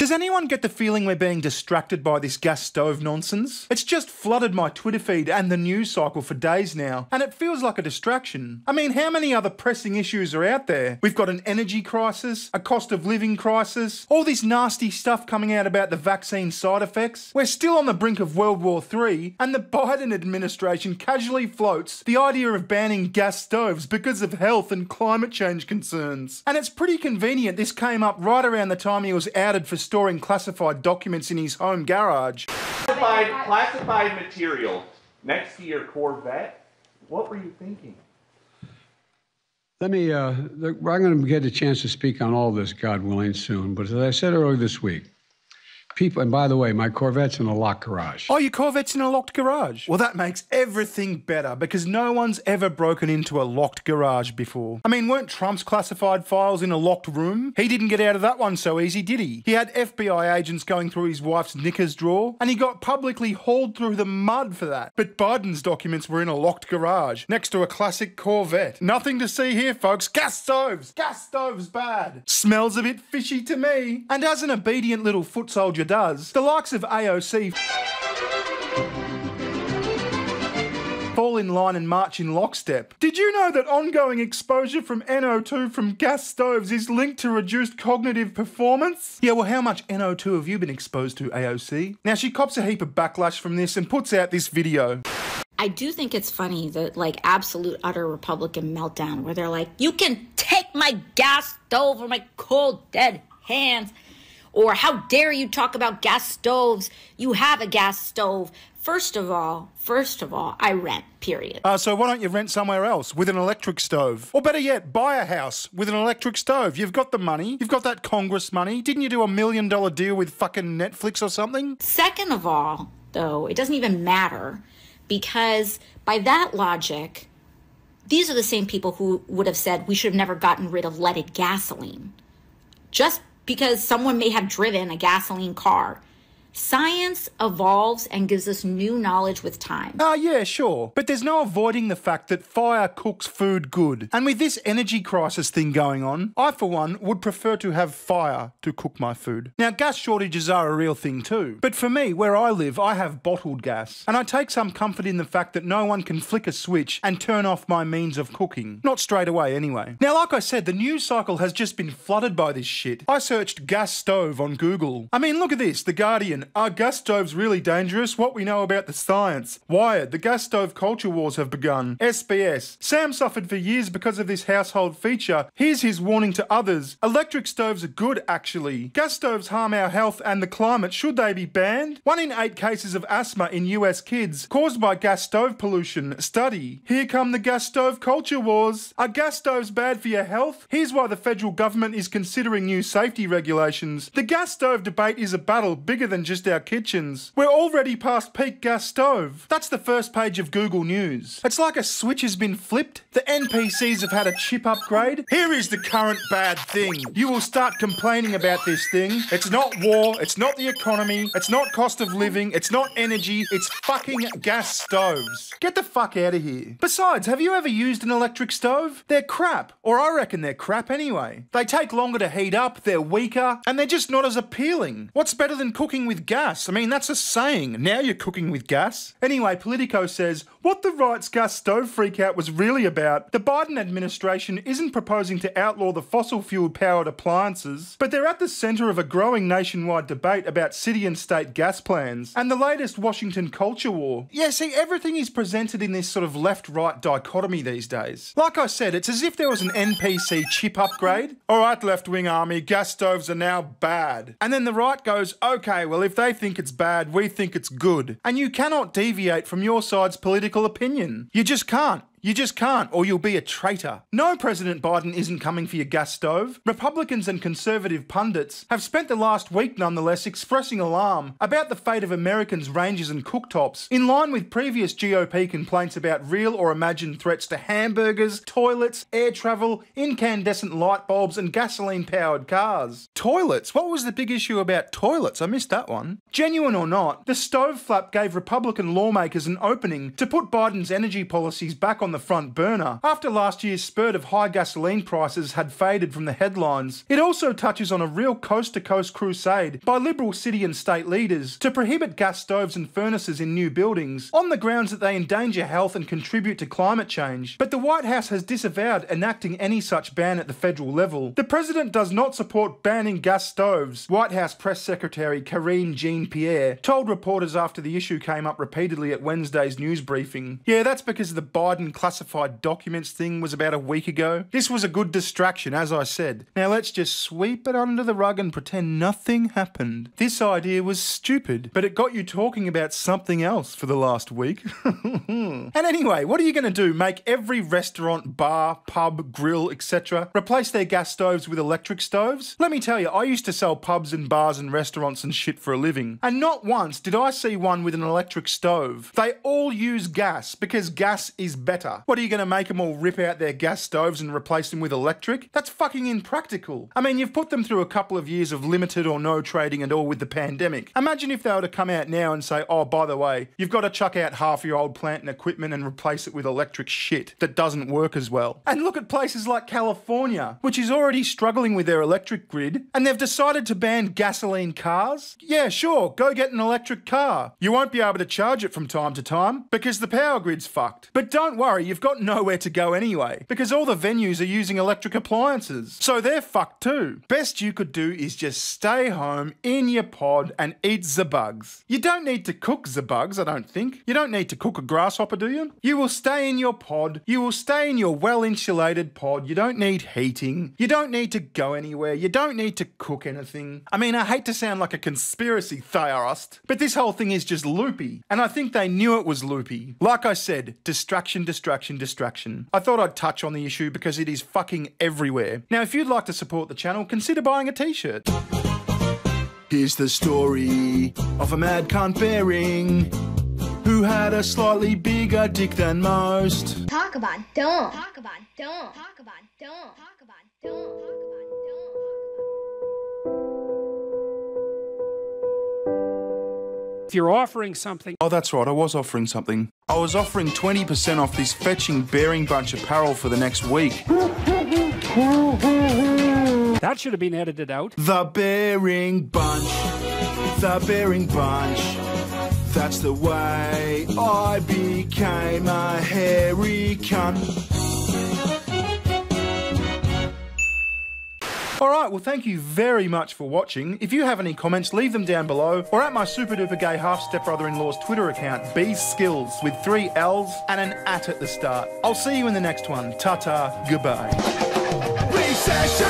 Does anyone get the feeling we're being distracted by this gas stove nonsense? It's just flooded my Twitter feed and the news cycle for days now, and it feels like a distraction. I mean, how many other pressing issues are out there? We've got an energy crisis, a cost of living crisis, all this nasty stuff coming out about the vaccine side effects. We're still on the brink of World War III, and the Biden administration casually floats the idea of banning gas stoves because of health and climate change concerns. And it's pretty convenient this came up right around the time he was outed for storing classified documents in his home garage. Classified material next to your Corvette? What were you thinking? Let me, I'm going to get a chance to speak on all this, God willing, soon. But as I said earlier this week, people, and by the way, my Corvette's in a locked garage. Oh, your Corvette's in a locked garage? Well, that makes everything better because no one's ever broken into a locked garage before. I mean, weren't Trump's classified files in a locked room? He didn't get out of that one so easy, did he? He had FBI agents going through his wife's knickers drawer, and he got publicly hauled through the mud for that. But Biden's documents were in a locked garage, next to a classic Corvette. Nothing to see here, folks. Gas stoves! Gas stoves bad! Smells a bit fishy to me. And as an obedient little foot soldier does, the likes of AOC fall in line and march in lockstep. Did you know that ongoing exposure from NO2 from gas stoves is linked to reduced cognitive performance? Yeah, well, how much NO2 have you been exposed to, AOC? Now, she cops a heap of backlash from this and puts out this video. I do think it's funny, the absolute utter Republican meltdown where they're like, you can take my gas stove or my cold dead hands. Or how dare you talk about gas stoves? You have a gas stove. First of all, I rent, period. So why don't you rent somewhere else with an electric stove? Or better yet, buy a house with an electric stove. You've got the money. You've got that Congress money. Didn't you do $1 million deal with fucking Netflix or something? Second of all, though, it doesn't even matter because by that logic, these are the same people who would have said we should have never gotten rid of leaded gasoline. Just because someone may have driven a gasoline car. Science evolves and gives us new knowledge with time. Yeah, sure. But there's no avoiding the fact that fire cooks food good. And with this energy crisis thing going on, I, for one, would prefer to have fire to cook my food. Now, gas shortages are a real thing too. But for me, where I live, I have bottled gas. And I take some comfort in the fact that no one can flick a switch and turn off my means of cooking. Not straight away, anyway. Now, like I said, the news cycle has just been flooded by this shit. I searched gas stove on Google. I mean, look at this, The Guardian. Are gas stoves really dangerous? What we know about the science. Wired. The gas stove culture wars have begun. SBS. Sam suffered for years because of this household feature. Here's his warning to others. Electric stoves are good, actually. Gas stoves harm our health and the climate. Should they be banned? 1 in 8 cases of asthma in US kids caused by gas stove pollution. Study. Here come the gas stove culture wars. Are gas stoves bad for your health? Here's why the federal government is considering new safety regulations. The gas stove debate is a battle bigger than just our kitchens. We're already past peak gas stove. That's the first page of Google News. It's like a switch has been flipped. The NPCs have had a chip upgrade. Here is the current bad thing. You will start complaining about this thing. It's not war, it's not the economy, it's not cost of living, it's not energy, it's fucking gas stoves. Get the fuck out of here. Besides, have you ever used an electric stove? They're crap. Or I reckon they're crap anyway. They take longer to heat up, they're weaker, and they're just not as appealing. What's better than cooking with gas? I mean, that's a saying. Now you're cooking with gas. Anyway, Politico says, what the right's gas stove freakout was really about, the Biden administration isn't proposing to outlaw the fossil fuel-powered appliances, but they're at the centre of a growing nationwide debate about city and state gas plans, and the latest Washington culture war. Yeah, see, everything is presented in this sort of left-right dichotomy these days. Like I said, it's as if there was an NPC chip upgrade. Alright, left-wing army, gas stoves are now bad. And then the right goes, okay, well, if they think it's bad, we think it's good. And you cannot deviate from your side's political opinion. You just can't. You just can't, or you'll be a traitor. No, President Biden isn't coming for your gas stove. Republicans and conservative pundits have spent the last week, nonetheless, expressing alarm about the fate of Americans' ranges and cooktops, in line with previous GOP complaints about real or imagined threats to hamburgers, toilets, air travel, incandescent light bulbs, and gasoline-powered cars. Toilets? What was the big issue about toilets? I missed that one. Genuine or not, the stove flap gave Republican lawmakers an opening to put Biden's energy policies back on on the front burner after last year's spurt of high gasoline prices had faded from the headlines. It also touches on a real coast-to-coast crusade by Liberal city and state leaders to prohibit gas stoves and furnaces in new buildings on the grounds that they endanger health and contribute to climate change. But the White House has disavowed enacting any such ban at the federal level. The president does not support banning gas stoves, White House Press Secretary Karine Jean-Pierre told reporters after the issue came up repeatedly at Wednesday's news briefing. Yeah, that's because the Biden classified documents thing was about a week ago. This was a good distraction, as I said. Now let's just sweep it under the rug and pretend nothing happened. This idea was stupid, but it got you talking about something else for the last week. And anyway, what are you going to do? Make every restaurant, bar, pub, grill, etc. replace their gas stoves with electric stoves? Let me tell you, I used to sell pubs and bars and restaurants and shit for a living. And not once did I see one with an electric stove. They all use gas because gas is better. What are you going to make them all rip out their gas stoves and replace them with electric? That's fucking impractical. I mean, you've put them through a couple of years of limited or no trading and all with the pandemic. Imagine if they were to come out now and say, oh, by the way, you've got to chuck out half your old plant and equipment and replace it with electric shit that doesn't work as well. And look at places like California, which is already struggling with their electric grid, and they've decided to ban gasoline cars. Yeah, sure, go get an electric car. You won't be able to charge it from time to time because the power grid's fucked. But don't worry, you've got nowhere to go anyway because all the venues are using electric appliances. So they're fucked too. Best you could do is just stay home in your pod and eat the bugs. You don't need to cook the bugs, I don't think. You don't need to cook a grasshopper, do you? You will stay in your pod. You will stay in your well-insulated pod. You don't need heating. You don't need to go anywhere. You don't need to cook anything. I mean, I hate to sound like a conspiracy theorist, but this whole thing is just loopy. And I think they knew it was loopy. Like I said, distraction, distraction, distraction. I thought I'd touch on the issue because it is fucking everywhere. Now, if you'd like to support the channel, consider buying a t-shirt. Here's the story of a mad cunt Bearing who had a slightly bigger dick than most. Talk about don't. Talk about don't. Talk about don't. Talk about don't. Talk about don't. If you're offering something... Oh, that's right, I was offering something. I was offering 20% off this fetching Bearing Bunch Apparel for the next week. That should have been edited out. The Bearing Bunch. The Bearing Bunch. That's the way I became a hairy cunt. Alright, well thank you very much for watching. If you have any comments, leave them down below or at my super duper gay half stepbrother-in-law's Twitter account, bskills, with 3 L's and an at the start. I'll see you in the next one. Ta-ta, goodbye. Recession.